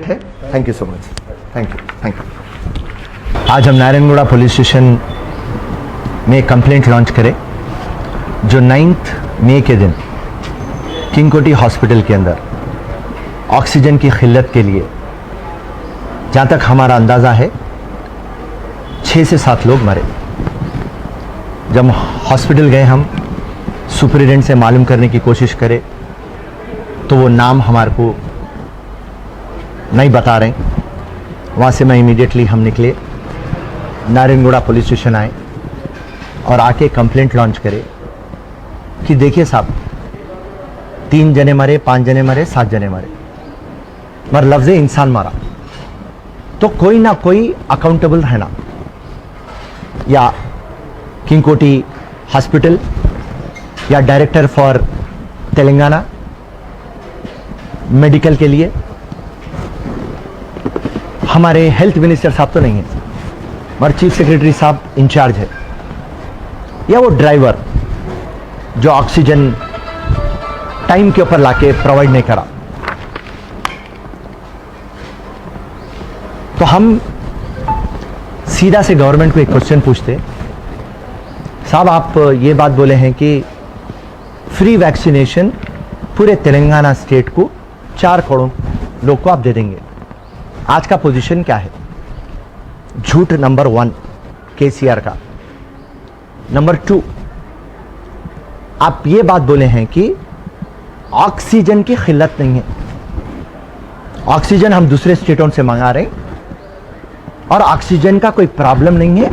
है। Thank you so much, thank you. आज हम नारायणगुड़ा पुलिस स्टेशन में कंप्लेंट लॉन्च करें जो 9 मई के दिन किंग कोटी हॉस्पिटल के अंदर ऑक्सीजन की किल्लत के लिए, जहाँ तक हमारा अंदाज़ा है 6 से 7 लोग मरे। जब हॉस्पिटल गए हम सुपरिटेंडेंट से मालूम करने की कोशिश करें तो वो नाम हमारे को नहीं बता रहे। वहाँ से मैं इमीडिएटली हम निकले, नारायणगुड़ा पुलिस स्टेशन आए और आके कंप्लेंट लॉन्च करे कि देखिए साहब 3 जने मरे, 5 जने मरे, 7 जने मरे, मगर लफ्ज़ इंसान मारा तो कोई ना कोई अकाउंटेबल रहना, या किंग कोटी हॉस्पिटल या डायरेक्टर फॉर तेलंगाना मेडिकल के लिए हमारे हेल्थ मिनिस्टर साहब तो नहीं है, मगर चीफ सेक्रेटरी साहब इंचार्ज है, या वो ड्राइवर जो ऑक्सीजन टाइम के ऊपर लाके प्रोवाइड नहीं करा। तो हम सीधा से गवर्नमेंट को एक क्वेश्चन पूछते, साहब आप ये बात बोले हैं कि फ्री वैक्सीनेशन पूरे तेलंगाना स्टेट को 4 करोड़ लोग को आप दे देंगे, आज का पोजीशन क्या है? झूठ नंबर 1 केसीआर का। नंबर 2, आप ये बात बोले हैं कि ऑक्सीजन की किल्लत नहीं है, ऑक्सीजन हम दूसरे स्टेटों से मंगा रहे हैं और ऑक्सीजन का कोई प्रॉब्लम नहीं है,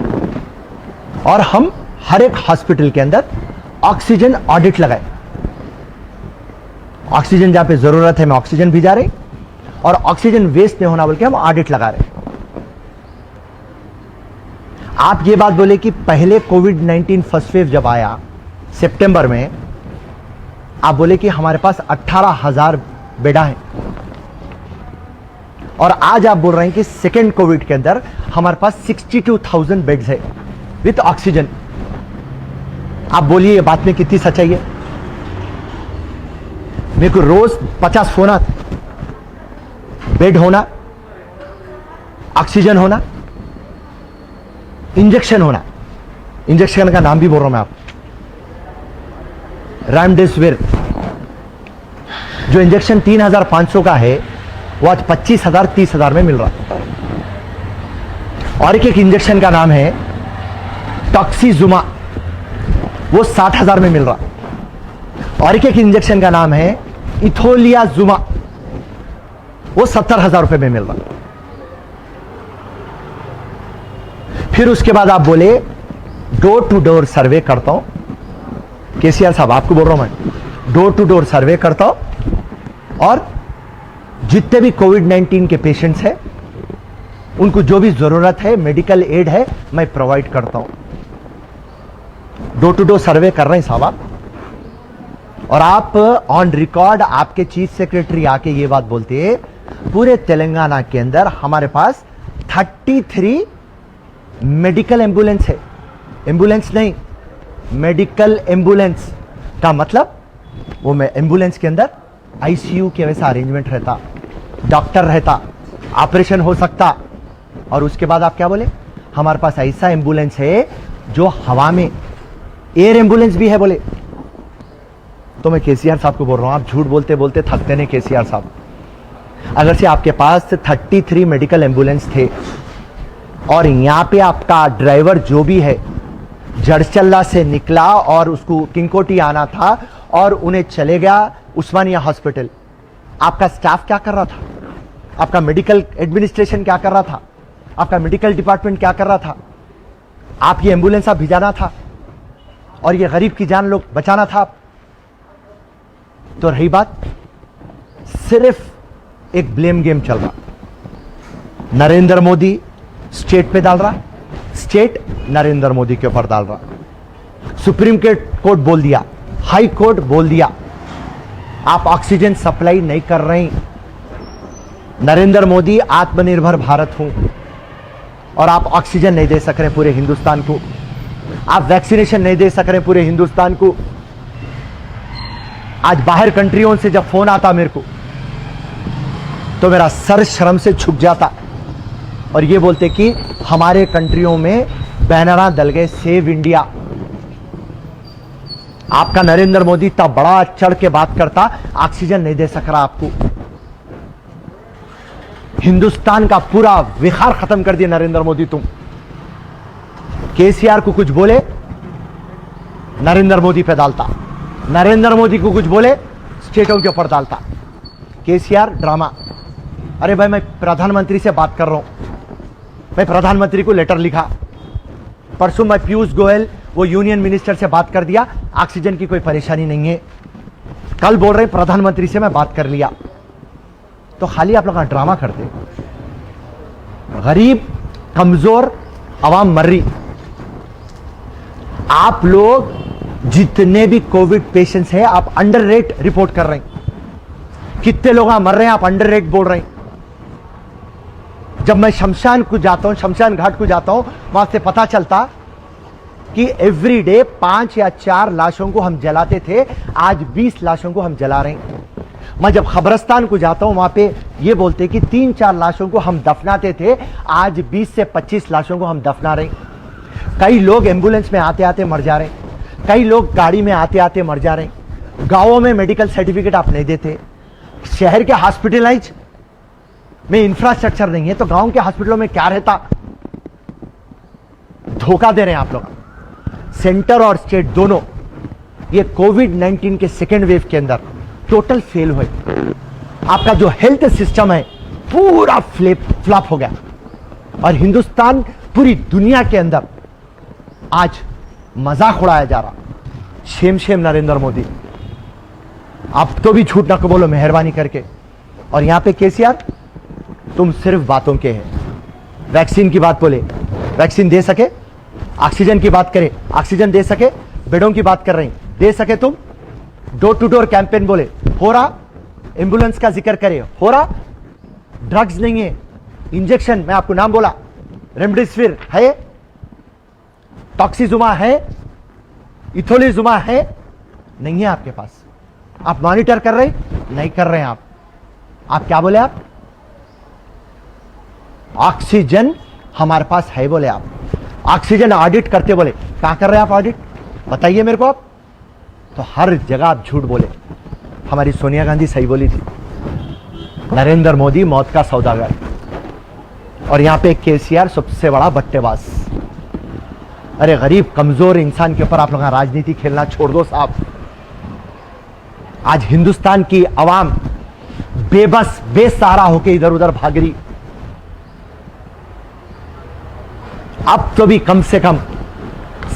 और हम हर एक हॉस्पिटल के अंदर ऑक्सीजन ऑडिट लगाए, ऑक्सीजन जहां पे जरूरत है मैं ऑक्सीजन भिजा रहे और ऑक्सीजन वेस्ट नहीं होना बोल के हम ऑडिट लगा रहे। आप ये बात बोले कि पहले कोविड-19 फर्स्ट वेव जब आया सितंबर में, आप बोले कि हमारे पास 18,000 बेडा है, और आज आप बोल रहे हैं कि सेकेंड कोविड के अंदर हमारे पास 62,000 बेड्स है विथ ऑक्सीजन। आप बोलिए ये बात में कितनी सच्चाई है? मेरे को रोज 50 फोन आते, बेड होना, ऑक्सीजन होना, इंजेक्शन होना। इंजेक्शन का नाम भी बोल रहा हूं मैं, आप रेमडेसिविर जो इंजेक्शन 3,500 का है वो आज 25,000 30,000 में मिल रहा। और एक इंजेक्शन का नाम है टॉक्सीजुमा, वो 60,000 में मिल रहा। और एक इंजेक्शन का नाम है इथोलियाजुमा, वो 70,000 रुपए में मिल रहा। फिर उसके बाद आप बोले डोर टू डोर सर्वे करता हूं, केसीआर साहब आपको बोल रहा हूं मैं, डोर टू डोर सर्वे करता हूं और जितने भी कोविड-19 के पेशेंट्स हैं उनको जो भी जरूरत है मेडिकल एड है मैं प्रोवाइड करता हूं। डोर टू डोर सर्वे कर रहे हैं साहब आप, और आप ऑन रिकॉर्ड आपके चीफ सेक्रेटरी आके ये बात बोलते हैं पूरे तेलंगाना के अंदर हमारे पास 33 मेडिकल एम्बुलेंस है, एम्बुलेंस नहीं मेडिकल एम्बुलेंस का मतलब वो में एम्बुलेंस के अंदर आईसीयू के वैसा अरेंजमेंट रहता, डॉक्टर रहता, ऑपरेशन हो सकता। और उसके बाद आप क्या बोले, हमारे पास ऐसा एम्बुलेंस है जो हवा में, एयर एम्बुलेंस भी है बोले। तो मैं केसीआर साहब को बोल रहा हूं, आप झूठ बोलते बोलते थकते नहीं केसीआर साहब। अगर से आपके पास 33 मेडिकल एम्बुलेंस थे और यहां पे आपका ड्राइवर जो भी है जड़चल्ला से निकला और उसको किंग कोटी आना था और उन्हें चले गया उस्मानिया हॉस्पिटल, आपका स्टाफ क्या कर रहा था? आपका मेडिकल एडमिनिस्ट्रेशन क्या कर रहा था? आपका मेडिकल डिपार्टमेंट क्या कर रहा था? आप ये एम्बुलेंस आप भिजाना था और ये गरीब की जान लोग बचाना था। तो रही बात, सिर्फ एक ब्लेम गेम चल रहा, नरेंद्र मोदी स्टेट पे डाल रहा, स्टेट नरेंद्र मोदी के ऊपर डाल रहा। सुप्रीम कोर्ट बोल दिया, हाई कोर्ट बोल दिया आप ऑक्सीजन सप्लाई नहीं कर रहे। नरेंद्र मोदी आत्मनिर्भर भारत हूं और आप ऑक्सीजन नहीं दे सक रहे पूरे हिंदुस्तान को, आप वैक्सीनेशन नहीं दे सक रहे पूरे हिंदुस्तान को। आज बाहर कंट्रियों से जब फोन आता मेरे को तो मेरा सर शर्म से झुक जाता और ये बोलते कि हमारे कंट्रियों में बैनरा दल गए सेव इंडिया। आपका नरेंद्र मोदी इतना बड़ा चढ़ के बात करता, ऑक्सीजन नहीं दे सक रहा आपको। हिंदुस्तान का पूरा विखार खत्म कर दिया नरेंद्र मोदी तुम। केसीआर को कुछ बोले नरेंद्र मोदी पे डालता, नरेंद्र मोदी को कुछ बोले स्टेटों के ऊपर डालता। केसीआर ड्रामा। अरे भाई मैं प्रधानमंत्री से बात कर रहा हूं, मैं प्रधानमंत्री को लेटर लिखा। परसों मैं पीयूष गोयल वो यूनियन मिनिस्टर से बात कर दिया, ऑक्सीजन की कोई परेशानी नहीं है। कल बोल रहे प्रधानमंत्री से मैं बात कर लिया। तो खाली आप लोग ड्रामा करते, गरीब कमजोर आवाम मर रही। आप लोग जितने भी कोविड पेशेंट्स हैं आप अंडर रेट रिपोर्ट कर रहे हैं। कितने लोग मर रहे हैं आप अंडर रेट बोल रहे हैं। जब मैं शमशान को जाता हूं, शमशान घाट को जाता हूं, वहां से पता चलता कि एवरी डे 5 या 4 लाशों को हम जलाते थे, आज 20 लाशों को हम जला रहे हैं। मैं जब खबरस्तान को जाता हूं वहां पे ये बोलते कि 3-4 लाशों को हम दफनाते थे, आज 20 से 25 लाशों को हम दफना रहे हैं। कई लोग एम्बुलेंस में आते आते मर जा रहे हैं, कई लोग गाड़ी में आते आते मर जा रहे हैं। गांवों में मेडिकल सर्टिफिकेट आप नहीं देते। शहर के हॉस्पिटलाइज में इंफ्रास्ट्रक्चर नहीं है तो गांव के हॉस्पिटलों में क्या रहता। धोखा दे रहे हैं आप लोग। सेंटर और स्टेट दोनों ये कोविड-19 के सेकेंड वेव के अंदर टोटल फेल हुए। आपका जो हेल्थ सिस्टम है पूरा फ्लॉप हो गया और हिंदुस्तान पूरी दुनिया के अंदर आज मजाक उड़ाया जा रहा। शेम शेम नरेंद्र मोदी, आप तो भी झूठ ना को बोलो मेहरबानी करके। और यहां पे केसीआर तुम सिर्फ बातों के हैं। वैक्सीन की बात बोले वैक्सीन दे सके, ऑक्सीजन की बात करें ऑक्सीजन दे सके, बेडों की बात कर रहे हैं दे सके तुम। डोर टू डोर कैंपेन बोले हो रहा, एम्बुलेंस का जिक्र करे हो रहा। ड्रग्स नहीं है, इंजेक्शन मैं आपको नाम बोला, रेमडेसिविर है, टॉक्सीजुमा है, इथोलिजुमा है, नहीं है आपके पास। आप मॉनिटर कर रहे नहीं कर रहे हैं आप क्या बोले आप ऑक्सीजन हमारे पास है बोले आप। ऑक्सीजन ऑडिट करते बोले कहां कर रहे हैं आप ऑडिट बताइए मेरे को आप। तो हर जगह आप झूठ बोले। हमारी सोनिया गांधी सही बोली थी, नरेंद्र मोदी मौत का सौदागर और यहां पे केसीआर सबसे बड़ा बट्टेबाज। अरे गरीब कमजोर इंसान के ऊपर आप लोग राजनीति खेलना छोड़ दो साहब। आज हिंदुस्तान की आवाम बेबस बेसहारा होकर इधर उधर भाग रही। अब तो भी कम से कम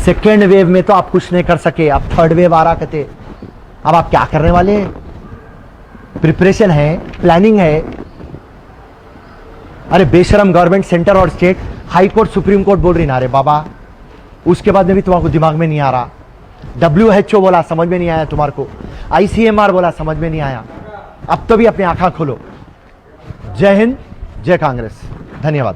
सेकेंड वेव में तो आप कुछ नहीं कर सके, अब थर्ड वेव आ रहा कहते। अब आप क्या करने वाले हैं? प्रिपरेशन है, प्लानिंग है। अरे बेशरम गवर्नमेंट, सेंटर और state, high court supreme court बोल रही ना रे बाबा, उसके बाद में भी तुम्हारे दिमाग में नहीं आ रहा। WHO बोला समझ में नहीं आया तुम्हारे को, ICMR बोला समझ में नहीं आया। अब तो भी अपनी आंखें खोलो। जय हिंद, जय कांग्रेस, धन्यवाद।